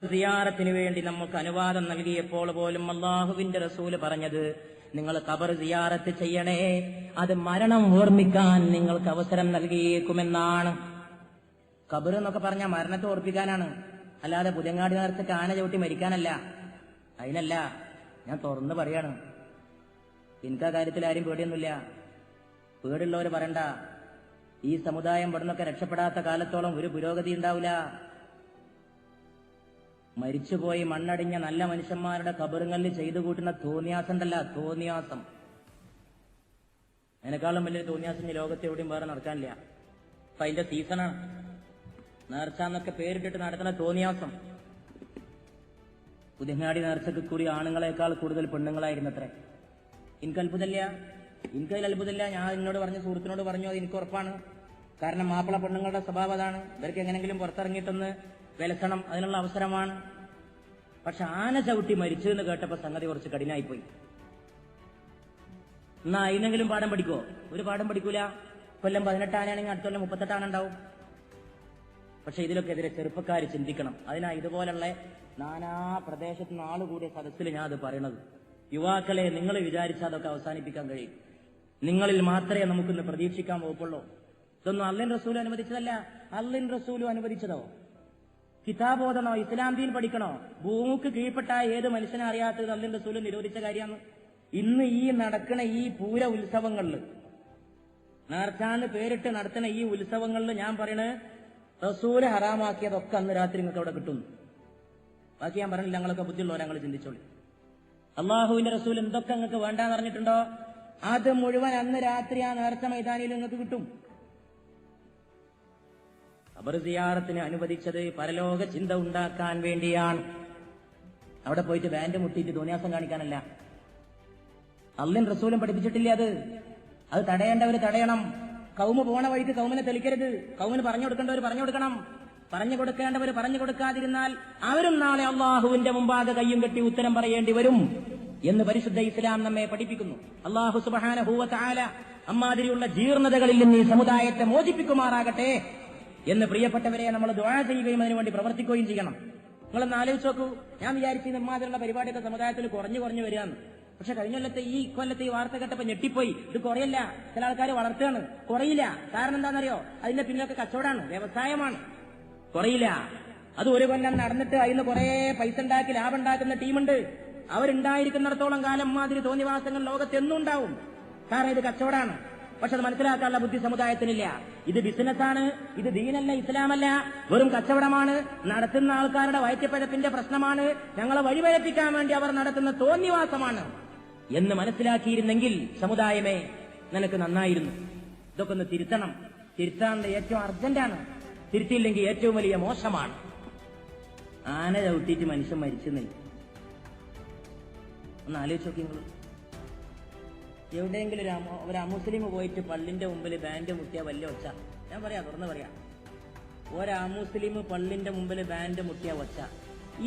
സിയാറത്തിന് വേണ്ടി നമുക്ക് അനുവാദം നൽകിയപ്പോൾ പോലും അല്ലാഹുവിന്റെ റസൂല് പറഞ്ഞത്, നിങ്ങൾ ഖബർ സിയാറത്ത് ചെയ്യണേ, അത് മരണം ഓർമ്മിക്കാൻ നിങ്ങൾക്ക് അവസരം നൽകിയേക്കുമെന്നാണ്. ഖബർ എന്നൊക്കെ പറഞ്ഞാൽ മരണത്തെ ഓർപ്പിക്കാനാണ്, അല്ലാതെ പുതിയങ്ങാടി നേർച്ചയ്ക്ക് ആന ചവിട്ടി മരിക്കാനല്ല. അതിനല്ല, ഞാൻ തുറന്ന് പറയാണ്. എനിക്ക് ആ കാര്യത്തിൽ ആരും പേടിയൊന്നുമില്ല. പേടിയുള്ളവർ പറയണ്ട. ഈ സമുദായം ഇവിടുന്നൊക്കെ രക്ഷപ്പെടാത്ത കാലത്തോളം ഒരു പുരോഗതി ഉണ്ടാവില്ല. മരിച്ചുപോയി മണ്ണടിഞ്ഞ നല്ല മനുഷ്യന്മാരുടെ ഖബറുകളിൽ ചെയ്തു കൂട്ടുന്ന തോന്നിയാസം ഉണ്ടല്ല, തോന്നിയാസം. അതിനേക്കാളും വലിയ തോന്നിയാസം ഈ ലോകത്ത് എവിടെയും വേറെ നടക്കാനില്ല. അപ്പൊ അതിന്റെ സീസണാണ്. നേർച്ച എന്നൊക്കെ പേരിട്ടിട്ട് നടക്കുന്ന തോന്നിയാസം. പുതിയങ്ങാടി നേർച്ചക്ക് കൂടി ആണുങ്ങളെക്കാൾ കൂടുതൽ പെണ്ണുങ്ങളായിരുന്നത്രേ. എനിക്ക് അത്ഭുതമില്ല. ഞാൻ എന്നോട് പറഞ്ഞ സുഹൃത്തിനോട് പറഞ്ഞു, അത് എനിക്ക് ഉറപ്പാണ്. കാരണം മാപ്പിള പെണ്ണുങ്ങളുടെ സ്വഭാവം അതാണ്. ഇവർക്ക് എങ്ങനെങ്കിലും പുറത്തിറങ്ങിയിട്ടൊന്ന് വിലസണം, അതിനുള്ള അവസരമാണ്. പക്ഷെ ആന ചവിട്ടി മരിച്ചു എന്ന് കേട്ടപ്പോ സംഗതി കുറച്ച് കഠിനായിപ്പോയി. എന്നാ അതിനെങ്കിലും പാഠം പഠിക്കോ? ഒരു പാഠം പഠിക്കൂല. കൊല്ലം 18 ആനയാണെങ്കിൽ അടുത്ത കൊല്ലം 38 ആന ഉണ്ടാവും. പക്ഷെ ഇതിലൊക്കെ എതിരെ ചെറുപ്പക്കാർ ചിന്തിക്കണം. അതിനാ ഇതുപോലുള്ള നാനാ പ്രദേശത്ത് നിന്ന് ആളുകൂടിയ സദസ്സിൽ ഞാൻ അത് പറയണത്. യുവാക്കളെ, നിങ്ങൾ വിചാരിച്ചാൽ അതൊക്കെ അവസാനിപ്പിക്കാൻ കഴിയും. നിങ്ങളിൽ മാത്രമേ നമുക്കിന്ന് പ്രതീക്ഷിക്കാൻ വകുപ്പുള്ളൂ. ഇതൊന്നും അള്ളാഹുവിന്റെ റസൂൽ അനുവദിച്ചതല്ല. അള്ളാഹുവിന്റെ റസൂൽ അനുവദിച്ചതോ? കിതാബ് ഓതണോ, ഇസ്ലാം ദീൻ പഠിക്കണോ? ഭൂമിക്ക് കീഴ്പ്പെട്ട ഏത് മനുഷ്യനെ അറിയാത്തത് അള്ളാഹുവിന്റെ റസൂൽ നിരോധിച്ച കാര്യമാണ്. ഇന്ന് ഈ നടക്കുന്ന ഈ പൂര ഉത്സവങ്ങളിൽ, നേർച്ചാന്ന് പേരിട്ട് നടത്തുന്ന ഈ ഉത്സവങ്ങളിൽ ഞാൻ പറയണത് റസൂല് ഹറാമാക്കിയതൊക്കെ അന്ന് രാത്രി നിങ്ങൾക്ക് അവിടെ കിട്ടുന്നു. ബാക്കി ഞാൻ പറഞ്ഞില്ല. ഞങ്ങളൊക്കെ ബുദ്ധിയുള്ളവരെ ഞങ്ങൾ ചിന്തിച്ചോളി. അള്ളാഹുവിന്റെ റസൂൽ എന്തൊക്കെ നിങ്ങൾക്ക് വേണ്ടാന്ന് പറഞ്ഞിട്ടുണ്ടോ അത് മുഴുവൻ അന്ന് രാത്രി ആ നേർച്ച മൈതാനിയിൽ നിങ്ങൾക്ക് കിട്ടും. ഖബർ സിയാറത്തിന് അനുവദിച്ചത് പരലോക ചിന്ത ഉണ്ടാക്കാൻ വേണ്ടിയാണ്. അവിടെ പോയിട്ട് ബാൻഡ് മുട്ടിയിട്ട് തോന്നിയാസം കാണിക്കാനല്ല. അള്ളാഹുവിന്റെ റസൂലും പഠിപ്പിച്ചിട്ടില്ല അത് തടയേണ്ടവർ തടയണം. കൗമ് പോണ വഴിക്ക് കൗമിനെ തെളിക്കരുത്. കൗമിന് പറഞ്ഞു കൊടുക്കേണ്ടവർ പറഞ്ഞു കൊടുക്കണം. പറഞ്ഞു കൊടുക്കേണ്ടവർ പറഞ്ഞു കൊടുക്കാതിരുന്നാൽ അവരും നാളെ അള്ളാഹുവിന്റെ മുമ്പാകെ കയ്യും കെട്ടി ഉത്തരം പറയേണ്ടി വരും എന്ന് പരിശുദ്ധ ഇസ്ലാം നമ്മെ പഠിപ്പിക്കുന്നു. അള്ളാഹു സുബ്ഹാനഹു വ തആല അമ്മാതിരിയുള്ള ജീർണതകളിൽ നിന്ന് ഈ സമുദായത്തെ മോചിപ്പിക്കുമാറാകട്ടെ എന്ന് പ്രിയപ്പെട്ടവരെ നമ്മൾ ദുആ ചെയ്യുകയും അതിനുവേണ്ടി പ്രവർത്തിക്കുകയും ചെയ്യണം. നിങ്ങളൊന്ന് ആലോചിച്ച് നോക്കൂ. ഞാൻ വിചാരിച്ചു ഇമ്മാതിരിയുള്ള പരിപാടിയൊക്കെ സമുദായത്തിൽ കുറഞ്ഞു വരികയാണ്. പക്ഷെ കഴിഞ്ഞ കൊല്ലത്തെ ഈ വാർത്ത കേട്ടപ്പോ ഞെട്ടിപ്പോയി. ഇത് കുറയല്ല, ചില ആൾക്കാർ വളർത്തുകയാണ്. കുറയില്ല. കാരണം എന്താണെന്നറിയോ? അതിന്റെ പിന്നിലൊക്കെ കച്ചവടമാണ്, വ്യവസായമാണ്. കുറയില്ല. അത് ഒരു കൊല്ലം നടന്നിട്ട് അതിന് കുറെ പൈസ ഉണ്ടാക്കി ലാഭം ഉണ്ടാക്കുന്ന ടീമുണ്ട്. അവരുണ്ടായിരിക്കുന്നിടത്തോളം കാലം മാതിരി തോന്നിവാസങ്ങൾ ലോകത്ത് എന്നും ഉണ്ടാവും. കാരണം ഇത് കച്ചവടമാണ്. പക്ഷെ അത് മനസ്സിലാക്കാനുള്ള ബുദ്ധി സമുദായത്തിനില്ല. ഇത് ബിസിനസ്സാണ്, ഇത് ദീനല്ല, ഇസ്ലാമല്ല, വെറും കച്ചവടമാണ്. നടത്തുന്ന ആൾക്കാരുടെ വയറ്റിപ്പഴപ്പിന്റെ പ്രശ്നമാണ്. ഞങ്ങളെ വഴിപഴപ്പിക്കാൻ വേണ്ടി അവർ നടത്തുന്ന തോന്നിവാസമാണ് എന്ന് മനസ്സിലാക്കിയിരുന്നെങ്കിൽ സമുദായമേ നിനക്ക് നന്നായിരുന്നു. ഇതൊക്കെ ഒന്ന് തിരുത്തണം. തിരുത്താനുള്ള ഏറ്റവും അർജന്റാണ്. തിരുത്തിയില്ലെങ്കിൽ ഏറ്റവും വലിയ മോശമാണ്. ആന ചവിട്ടിയിട്ട് മനുഷ്യൻ മരിച്ചെന്നില്ല. ഒന്ന് ആലോചിച്ച് നോക്കി നിങ്ങൾ. എവിടെയെങ്കിലും ഒരു അമുസ്ലിം പോയിട്ട് പള്ളിന്റെ മുമ്പിൽ ബാൻഡ് മുട്ടിയ വലിയ ഒച്ച. ഞാൻ പറയാം, തുറന്ന് പറയാം. ഒരു അമുസ്ലിം പള്ളിന്റെ മുമ്പിൽ ബാൻഡ് മുട്ടിയ ഒച്ച.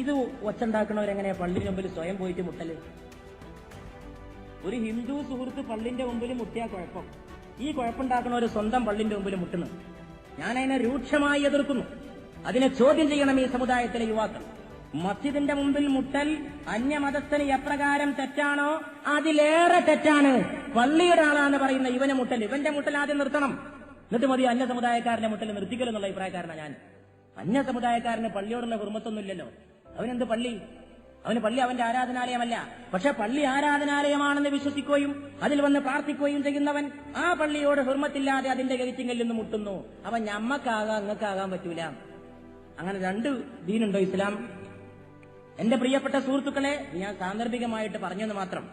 ഇത് ഒച്ച ഉണ്ടാക്കണവരെങ്ങനെയാ പള്ളിന്റെ മുമ്പിൽ സ്വയം പോയിട്ട് മുട്ടല്? ഒരു ഹിന്ദു സുഹൃത്ത് പള്ളിന്റെ മുമ്പിൽ മുട്ടിയ കുഴപ്പം, ഈ കുഴപ്പമുണ്ടാക്കണവർ സ്വന്തം പള്ളിന്റെ മുമ്പിൽ മുട്ടുന്നു. ഞാൻ അതിനെ രൂക്ഷമായി എതിർക്കുന്നു. അതിനെ ചോദ്യം ചെയ്യണം ഈ സമുദായത്തിലെ യുവാക്കൾ. മസ്ജിദിന്റെ മുമ്പിൽ മുട്ടൽ അന്യമതസ്ഥന് എപ്രകാരം തെറ്റാണോ അതിലേറെ തെറ്റാണ് പള്ളിയുടെ ആളാന്ന് പറയുന്ന ഇവന്റെ മുട്ടൽ ആദ്യം നിർത്തണം. എന്നിട്ട് മതി അന്യ സമുദായക്കാരന്റെ മുട്ടൽ നിർത്തിക്കലെന്നുള്ള അഭിപ്രായക്കാരനാണ് ഞാൻ. അന്യ സമുദായക്കാരന് പള്ളിയോടുള്ള ഹുർമത്തൊന്നുമില്ലല്ലോ. അവനെന്ത് പള്ളി? അവന് പള്ളി അവന്റെ ആരാധനാലയമല്ല. പക്ഷെ പള്ളി ആരാധനാലയമാണെന്ന് വിശ്വസിക്കുകയും അതിൽ വന്ന് പ്രാർത്ഥിക്കുകയും ചെയ്യുന്നവൻ ആ പള്ളിയോട് ഹുർമത്തില്ലാതെ അതിന്റെ ഗതിച്ചിങ്ങൽ നിന്ന് മുട്ടുന്നു. അവൻ ഞമ്മക്കാകാം, അങ്ങക്കാകാൻ പറ്റൂല. അങ്ങനെ രണ്ട് ദീനുണ്ടോ ഇസ്ലാം? എന്റെ പ്രിയപ്പെട്ട സുഹൃത്തുക്കളെ, ഞാൻ സാന്ദർഭികമായിട്ട് പറഞ്ഞെന്ന് മാത്രം.